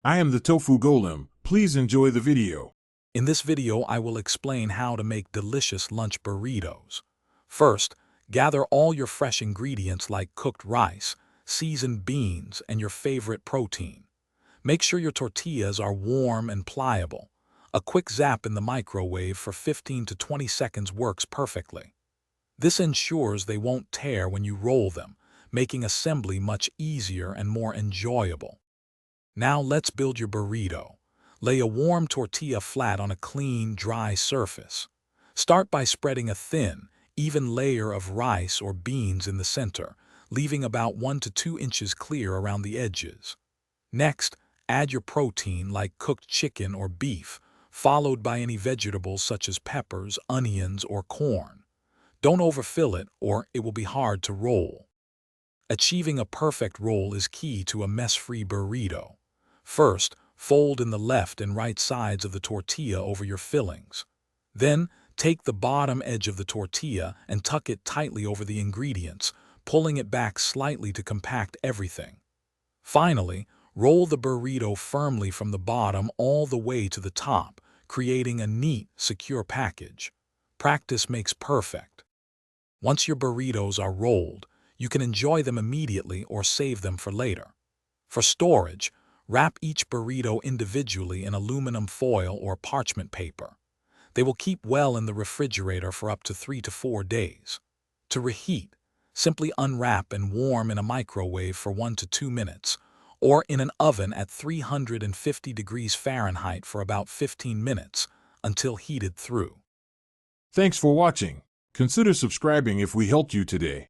I am the Tofu Golem. Please enjoy the video. In this video, I will explain how to make delicious lunch burritos. First, gather all your fresh ingredients like cooked rice, seasoned beans, and your favorite protein. Make sure your tortillas are warm and pliable. A quick zap in the microwave for 15 to 20 seconds works perfectly. This ensures they won't tear when you roll them, making assembly much easier and more enjoyable. Now let's build your burrito. Lay a warm tortilla flat on a clean, dry surface. Start by spreading a thin, even layer of rice or beans in the center, leaving about 1 to 2 inches clear around the edges. Next, add your protein like cooked chicken or beef, followed by any vegetables such as peppers, onions, or corn. Don't overfill it or it will be hard to roll. Achieving a perfect roll is key to a mess-free burrito. First, fold in the left and right sides of the tortilla over your fillings. Then, take the bottom edge of the tortilla and tuck it tightly over the ingredients, pulling it back slightly to compact everything. Finally, roll the burrito firmly from the bottom all the way to the top, creating a neat, secure package. Practice makes perfect. Once your burritos are rolled, you can enjoy them immediately or save them for later. For storage, wrap each burrito individually in aluminum foil or parchment paper. They will keep well in the refrigerator for up to 3 to 4 days. To reheat, simply unwrap and warm in a microwave for 1 to 2 minutes, or in an oven at 350 degrees Fahrenheit for about 15 minutes until heated through. Thanks for watching. Consider subscribing if we helped you today.